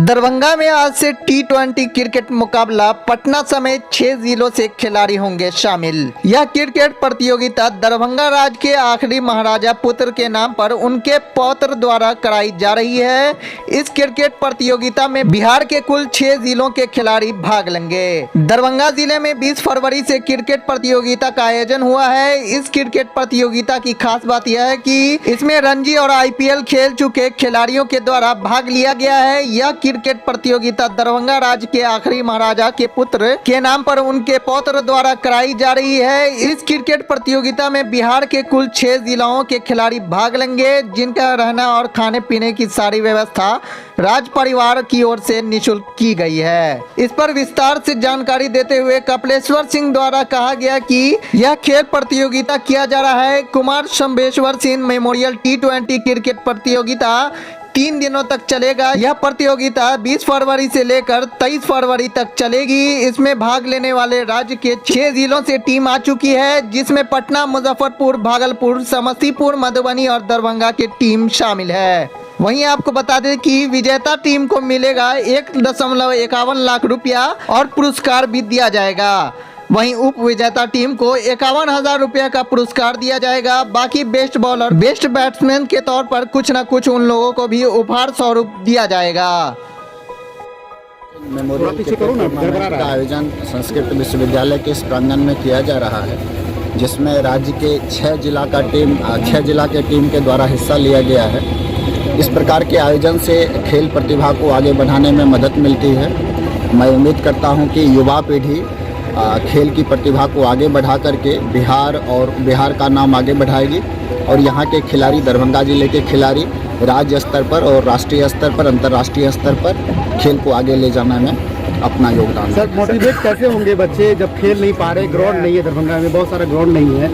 दरभंगा में आज से T20 क्रिकेट मुकाबला पटना समेत 6 जिलों से खिलाड़ी होंगे शामिल। यह क्रिकेट प्रतियोगिता दरभंगा राज्य के आखिरी महाराजा पुत्र के नाम पर उनके पौत्र द्वारा कराई जा रही है। इस क्रिकेट प्रतियोगिता में बिहार के कुल 6 जिलों के खिलाड़ी भाग लेंगे। दरभंगा जिले में 20 फरवरी से क्रिकेट प्रतियोगिता का आयोजन हुआ है। इस क्रिकेट प्रतियोगिता की खास बात यह है कि इसमें रणजी और IPL खेल चुके खिलाड़ियों के द्वारा भाग लिया गया है। यह क्रिकेट प्रतियोगिता दरभंगा राज्य के आखिरी महाराजा के पुत्र के नाम पर उनके पौत्र द्वारा कराई जा रही है। इस क्रिकेट प्रतियोगिता में बिहार के कुल 6 जिलों के खिलाड़ी भाग लेंगे, जिनका रहना और खाने पीने की सारी व्यवस्था राज परिवार की ओर से निःशुल्क की गई है। इस पर विस्तार से जानकारी देते हुए कपिलेश्वर सिंह द्वारा कहा गया कि यह खेल प्रतियोगिता किया जा रहा है। Kumar Shambheshwar Singh memorial T20 cricket प्रतियोगिता 3 दिनों तक चलेगा। यह प्रतियोगिता 20 फरवरी से लेकर 23 फरवरी तक चलेगी। इसमें भाग लेने वाले राज्य के 6 जिलों से टीम आ चुकी है, जिसमें पटना, मुजफ्फरपुर, भागलपुर, समस्तीपुर, मधुबनी और दरभंगा की टीम शामिल है। वहीं आपको बता दें कि विजेता टीम को मिलेगा 1.51 लाख रुपया और पुरस्कार भी दिया जाएगा। वहीं उप विजेता टीम को 51,000 रुपया का पुरस्कार दिया जाएगा। बाकी बेस्ट बॉलर, बेस्ट बैट्समैन के तौर पर कुछ न कुछ उन लोगों को भी उपहार स्वरूप दिया जाएगा। मेमोरियल टूर्नामेंट का आयोजन संस्कृत विश्वविद्यालय के इस प्रांगण में किया जा रहा है, जिसमें राज्य के 6 जिला के टीम के द्वारा हिस्सा लिया गया है। इस प्रकार के आयोजन से खेल प्रतिभा को आगे बढ़ाने में मदद मिलती है। मैं उम्मीद करता हूं कि युवा पीढ़ी खेल की प्रतिभा को आगे बढ़ा करके बिहार का नाम आगे बढ़ाएगी और यहाँ के खिलाड़ी, दरभंगा जिले के खिलाड़ी राज्य स्तर पर और राष्ट्रीय स्तर पर, अंतर्राष्ट्रीय स्तर पर खेल को आगे ले जाने में अपना योगदान। सर, मोटिवेट कैसे होंगे बच्चे जब खेल नहीं पा रहे? ग्राउंड नहीं है, दरभंगा में बहुत सारा ग्राउंड नहीं है,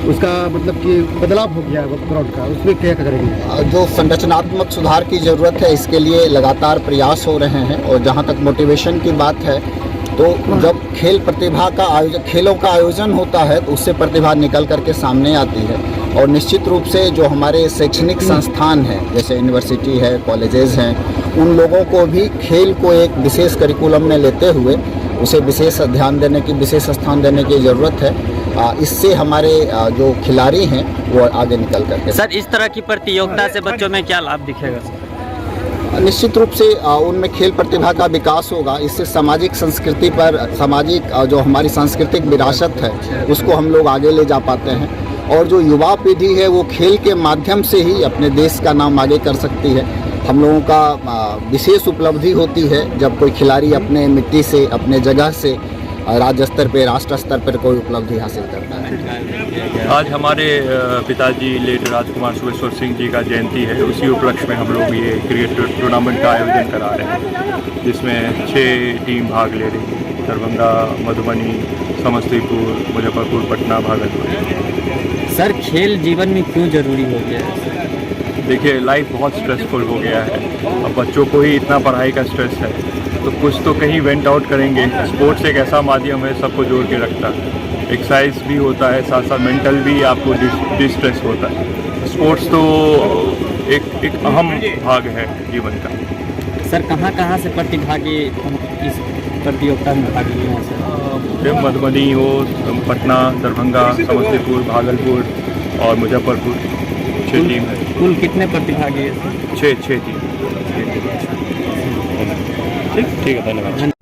उसका मतलब कि बदलाव हो गया है ग्राउंड का, उसमें क्या करेंगे? जो संरचनात्मक सुधार की ज़रूरत है, इसके लिए लगातार प्रयास हो रहे हैं। और जहाँ तक मोटिवेशन की बात है, तो जब खेल प्रतिभा का खेलों का आयोजन होता है तो उससे प्रतिभा निकल करके सामने आती है। और निश्चित रूप से जो हमारे शैक्षणिक संस्थान हैं, जैसे यूनिवर्सिटी है, कॉलेजेस हैं, उन लोगों को भी खेल को एक विशेष करिकुलम में लेते हुए उसे विशेष ध्यान देने की, विशेष स्थान देने की ज़रूरत है। इससे हमारे जो खिलाड़ी हैं वो आगे निकल करके। सर, इस तरह की प्रतियोगिता से बच्चों में क्या लाभ दिखेगा सर? निश्चित रूप से उनमें खेल प्रतिभा का विकास होगा। इससे सामाजिक संस्कृति पर, जो हमारी सांस्कृतिक विरासत है उसको हम लोग आगे ले जा पाते हैं। और जो युवा पीढ़ी है वो खेल के माध्यम से ही अपने देश का नाम आगे कर सकती है। हम लोगों का विशेष उपलब्धि होती है जब कोई खिलाड़ी अपने मिट्टी से, अपने जगह से राज्य स्तर पर, राष्ट्र स्तर पर कोई उपलब्धि हासिल करता है। आज हमारे पिताजी लेट राजकुमार शंभेश्वर सिंह जी का जयंती है। उसी उपलक्ष्य में हम लोग ये क्रिकेट टूर्नामेंट का आयोजन करा रहे हैं, जिसमें 6 टीम भाग ले रही है। दरभंगा, मधुबनी, समस्तीपुर, मुजफ्फरपुर, पटना, भागलपुर। सर, खेल जीवन में क्यों जरूरी हो गया है? देखिए, लाइफ बहुत स्ट्रेसफुल हो गया है। अब बच्चों को ही इतना पढ़ाई का स्ट्रेस है, तो कुछ तो कहीं वेंट आउट करेंगे। स्पोर्ट्स एक ऐसा माध्यम है, सबको जोड़ के रखता है। एक्सरसाइज भी होता है, साथ साथ मेंटल भी आपको डिस्ट्रेस होता है। स्पोर्ट्स तो एक अहम भाग है जीवन का। सर, कहाँ से प्रतिभागी इस प्रतियोगिता में भाग लिए हैं सर? मधुबनी हो, पटना, दरभंगा, समस्तीपुर, भागलपुर और मुजफ्फरपुर 6 टीम है। कुल कितने प्रतिभागी हैं? 6 टीम। ठीक है, धन्यवाद।